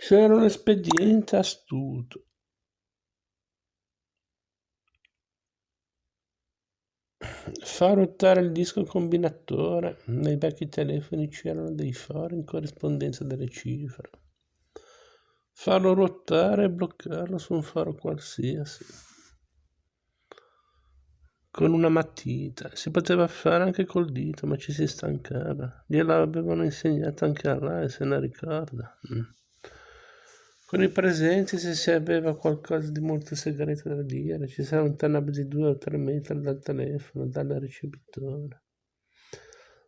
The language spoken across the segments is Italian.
C'era un espediente astuto. Fa ruotare il disco combinatore. Nei vecchi telefoni c'erano dei fari in corrispondenza delle cifre. Farlo ruotare e bloccarlo su un faro qualsiasi. Con una matita. Si poteva fare anche col dito, ma ci si stancava. Gliel'avevano insegnato anche a lei, se ne ricorda. Con i presenti, se si aveva qualcosa di molto segreto da dire, ci si allontanava di 2 o 3 metri dal telefono, dal ricevitore.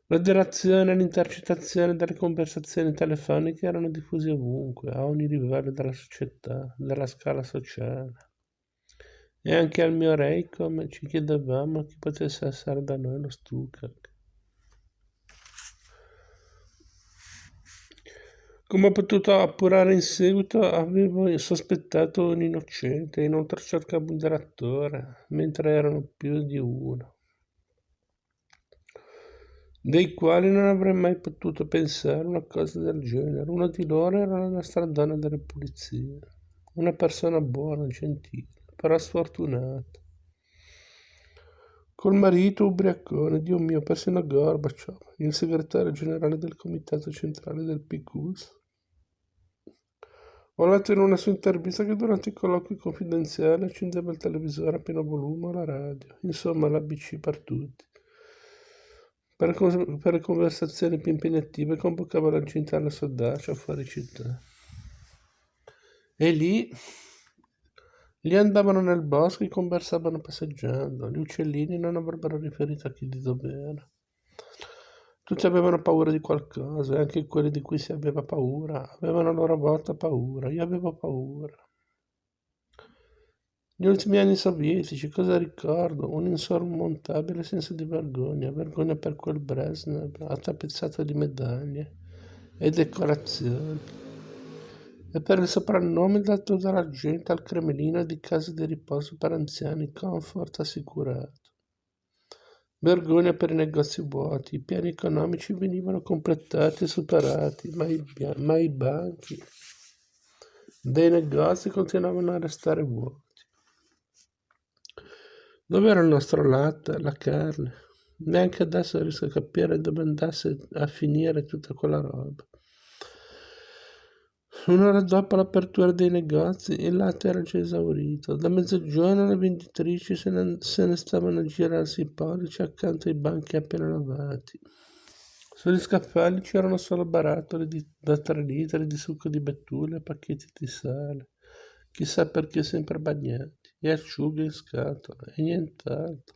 La direzione e l'intercettazione delle conversazioni telefoniche erano diffuse ovunque, a ogni livello della società, della scala sociale. E anche al mio Raycom ci chiedevamo chi potesse essere da noi lo Stuttgart. Come ho potuto appurare in seguito, avevo sospettato un innocente, inoltre cercavo un direttore, mentre erano più di uno, dei quali non avrei mai potuto pensare una cosa del genere. Uno di loro era la nostra donna delle pulizie, una persona buona, gentile, però sfortunata. Col marito ubriacone, Dio mio, persino Gorbaciov, il segretario generale del comitato centrale del PQS. Ho letto in una sua intervista che durante i colloqui confidenziali accendeva il televisore a pieno volume o la radio, insomma l'ABC per tutti. Per le conversazioni più impegnative convocava la gente alla sua dacia fuori città. E lì andavano nel bosco e conversavano passeggiando. Gli uccellini non avrebbero riferito a chi di dov'era. Tutti avevano paura di qualcosa, e anche quelli di cui si aveva paura avevano a loro volta paura. Io avevo paura. Gli ultimi anni sovietici, cosa ricordo? Un insormontabile senso di vergogna, vergogna per quel Brezhnev attapezzato di medaglie e decorazioni, e per il soprannome dato dalla gente al Cremlino di casa di riposo per anziani, comfort assicurato. Vergogna per i negozi vuoti, i piani economici venivano completati e superati, ma i banchi dei negozi continuavano a restare vuoti. Dove era il nostro latte, la carne? Neanche adesso riesco a capire dove andasse a finire tutta quella roba. Un'ora dopo l'apertura dei negozi il latte era già esaurito. Da mezzogiorno le venditrici se ne stavano a girarsi i pollici accanto ai banchi appena lavati. Sugli scaffali c'erano solo barattoli da 3 litri di succo di betulle e pacchetti di sale, chissà perché sempre bagnati, e acciughe in scatola, e nient'altro.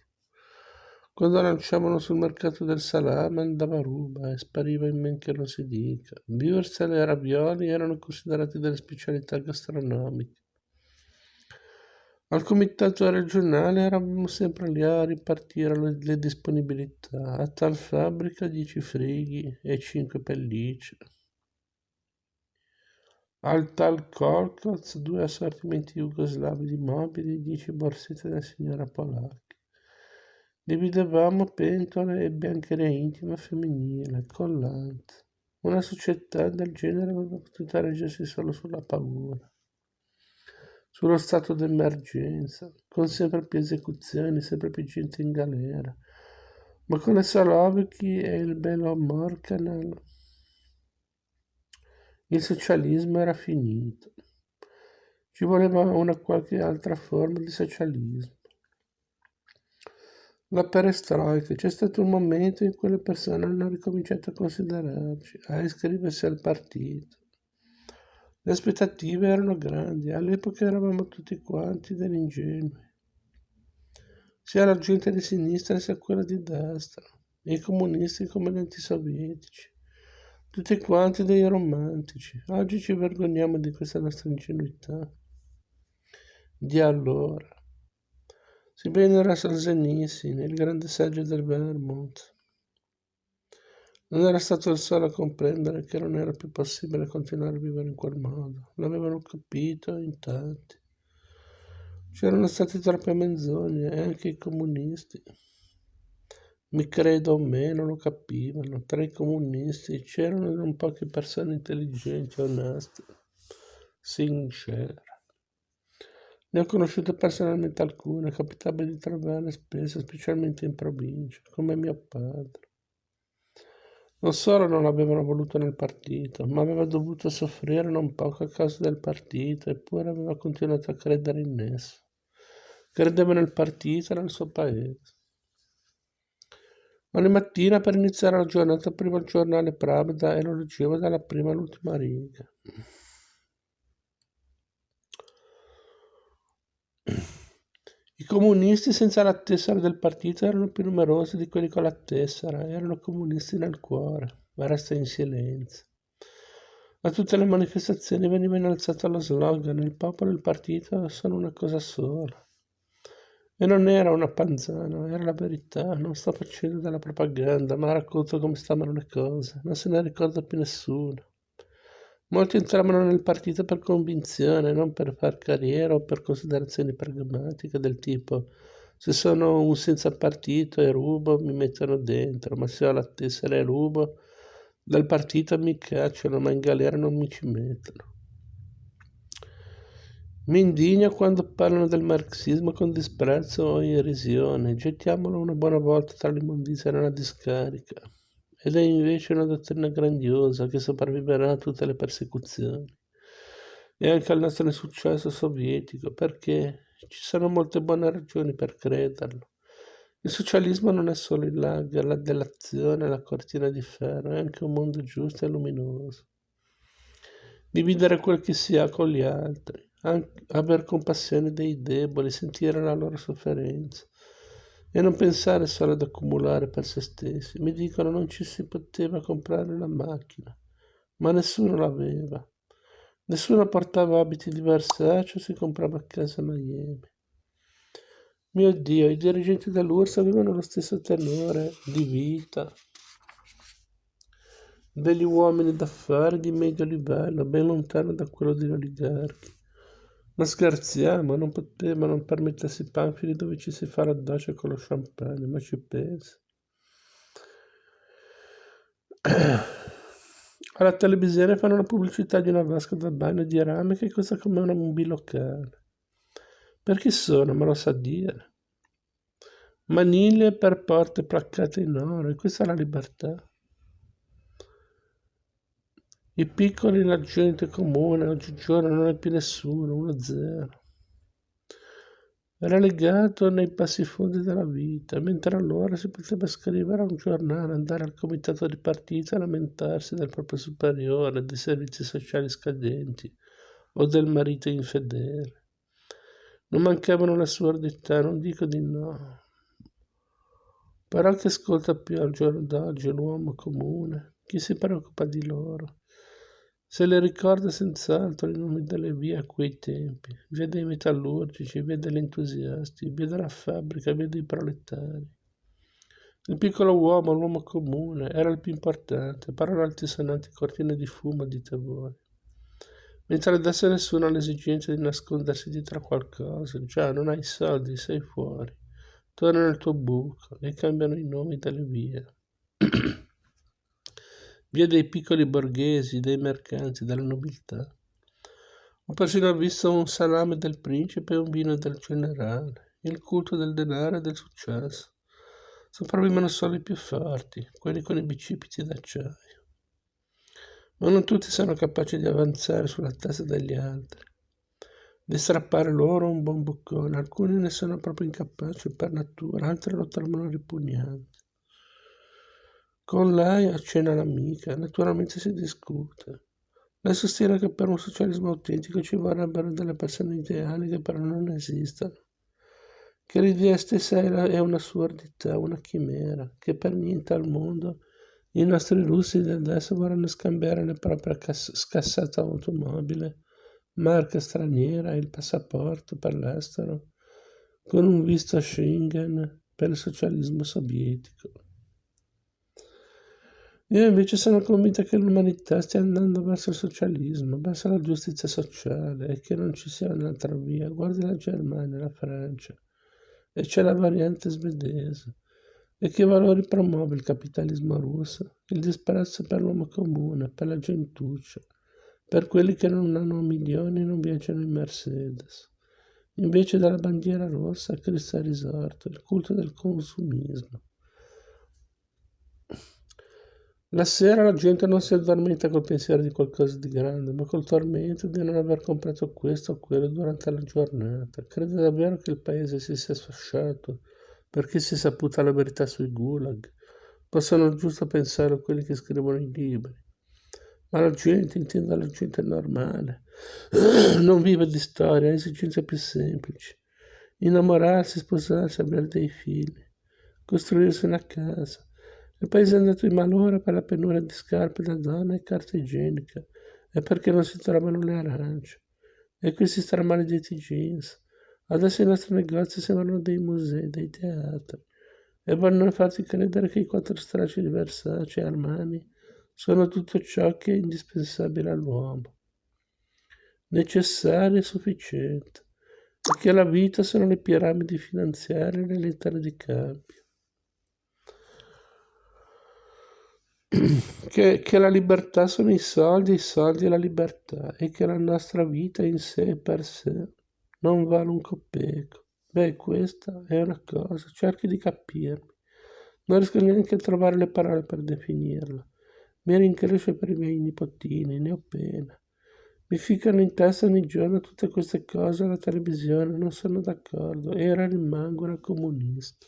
Quando lanciavano sul mercato del salame andava a ruba e spariva in men che non si dica. Würstel e ravioli erano considerati delle specialità gastronomiche. Al comitato regionale eravamo sempre lì a ripartire le disponibilità. A tal fabbrica 10 frighi e 5 pellicce. Al tal Kolkhoz 2 assortimenti jugoslavi di mobili, 10 borsette da signora polacca. Dividevamo pentole e biancheria intima femminile, collanti. Una società del genere avrebbe potuto reggersi solo sulla paura, sullo stato d'emergenza, con sempre più esecuzioni, sempre più gente in galera. Ma con le Solovki e il Belomor-Canal il socialismo era finito. Ci voleva una qualche altra forma di socialismo. La perestroika, c'è stato un momento in cui le persone hanno ricominciato a considerarci, a iscriversi al partito. Le aspettative erano grandi, all'epoca eravamo tutti quanti degli ingenui, sia la gente di sinistra sia quella di destra, e i comunisti come gli antisovietici, tutti quanti dei romantici. Oggi ci vergogniamo di questa nostra ingenuità. Di allora. Sebbene era Solzhenitsyn, il grande saggio del Vermont, non era stato il solo a comprendere che non era più possibile continuare a vivere in quel modo. L'avevano capito in tanti. C'erano state troppe menzogne e anche i comunisti, mi credo o meno, lo capivano. Tra i comunisti c'erano non poche persone intelligenti e oneste. sincera. Ne ho conosciute personalmente alcune, capitava di trovarle spesso, specialmente in provincia, come mio padre. Non solo non l'avevano voluto nel partito, ma aveva dovuto soffrire non poco a causa del partito, eppure aveva continuato a credere in esso. Credeva nel partito e nel suo paese. Ogni mattina per iniziare la giornata aprivo il giornale Pravda e lo leggevo dalla prima all'ultima riga. I comunisti senza la tessera del partito erano più numerosi di quelli con la tessera, erano comunisti nel cuore, ma resta in silenzio. A tutte le manifestazioni veniva innalzato lo slogan: il popolo e il partito sono una cosa sola. E non era una panzana, era la verità. Non sto facendo della propaganda, ma racconto come stavano le cose. Non se ne ricorda più nessuno. Molti entravano nel partito per convinzione, non per far carriera o per considerazioni pragmatiche del tipo: se sono un senza partito e rubo mi mettono dentro, ma se ho la tessera e rubo dal partito mi cacciano, ma in galera non mi ci mettono. Mi indigna quando parlano del marxismo con disprezzo o irrisione. Gettiamolo una buona volta tra l'immondizia nella discarica. Ed è invece una dottrina grandiosa che sopravviverà a tutte le persecuzioni e anche al nostro insuccesso sovietico, perché ci sono molte buone ragioni per crederlo. Il socialismo non è solo il lager, la delazione, la cortina di ferro, è anche un mondo giusto e luminoso. Dividere quel che si ha con gli altri, aver compassione dei deboli, sentire la loro sofferenza e non pensare solo ad accumulare per se stessi. Mi dicono non ci si poteva comprare una macchina, ma nessuno l'aveva. Nessuno portava abiti di Versace o si comprava a casa a Miami. Mio Dio, i dirigenti dell'URSS avevano lo stesso tenore di vita degli uomini d'affari di medio livello, ben lontano da quello degli oligarchi. Ma scherziamo, non potevano permettersi panfili dove ci si fa la doccia con lo champagne, ma ci pensa. Alla televisione fanno la pubblicità di una vasca da bagno di rame che costa come una bilocale. Per chi sono? Me lo sa dire. Maniglie per porte placcate in oro, e questa è la libertà. I piccoli, la gente comune, oggigiorno non è più nessuno, 1-0. Relegato nei bassifondi della vita, mentre allora si poteva scrivere a un giornale, andare al comitato di partito e lamentarsi del proprio superiore, dei servizi sociali scadenti o del marito infedele. Non mancavano le assurdità, non dico di no. Però chi ascolta più al giorno d'oggi l'uomo comune? Chi si preoccupa di loro? Se le ricorda senz'altro i nomi delle vie a quei tempi, via dei metallurgici, via degli entusiasti, via della fabbrica, via dei proletari. Il piccolo uomo, l'uomo comune, era il più importante, parole altisonanti, cortine di fumo, dite voi. Mentre adesso nessuno ha l'esigenza di nascondersi dietro a qualcosa, già non hai soldi, sei fuori. Torna nel tuo buco e cambiano i nomi delle vie. Via dei piccoli borghesi, dei mercanti, della nobiltà. Ho persino visto un salame del principe e un vino del generale, il culto del denaro e del successo. Sopravvivono solo i più forti, quelli con i bicipiti d'acciaio. Ma non tutti sono capaci di avanzare sulla testa degli altri, di strappare loro un buon boccone. Alcuni ne sono proprio incapaci per natura, altri lo trovano ripugnante. Con lei a cena l'amica, naturalmente si discute. Lei sostiene che per un socialismo autentico ci vorrebbero delle persone ideali che però non esistono, che l'idea stessa è un'assurdità, una chimera, che per niente al mondo i nostri russi di adesso vorranno scambiare la propria scassata automobile, marca straniera e il passaporto per l'estero, con un visto a Schengen per il socialismo sovietico. Io invece sono convinta che l'umanità stia andando verso il socialismo, verso la giustizia sociale e che non ci sia un'altra via. Guardi la Germania, la Francia e c'è la variante svedese. E che valori promuove il capitalismo russo? Il disprezzo per l'uomo comune, per la gentuccia, per quelli che non hanno milioni e non viaggiano in Mercedes. Invece della bandiera rossa, Cristo è risorto, il culto del consumismo. La sera la gente non si addormenta col pensiero di qualcosa di grande, ma col tormento di non aver comprato questo o quello durante la giornata. Crede davvero che il paese si sia sfasciato perché si è saputa la verità sui gulag? Possono giusto pensare a quelli che scrivono i libri. Ma la gente, intende la gente normale, non vive di storia, ha esigenze più semplici. Innamorarsi, sposarsi, avere dei figli, costruirsi una casa. Il paese è andato in malora per la penuria di scarpe da donna e carta igienica e perché non si trovano le arance. E questi stramaledetti jeans. Adesso i nostri negozi sembrano dei musei, dei teatri e vogliono farti credere che i 4 stracci di Versace e Armani sono tutto ciò che è indispensabile all'uomo, necessario e sufficiente, e che la vita sono le piramidi finanziarie e le lettere di cambio. Che la libertà sono i soldi e la libertà, e che la nostra vita in sé e per sé non vale un coppeco. Beh, questa è una cosa, cerchi di capirmi. Non riesco neanche a trovare le parole per definirla. Mi rincresce per i miei nipotini, ne ho pena. Mi ficcano in testa ogni giorno tutte queste cose alla televisione, non sono d'accordo, era e rimango una comunista.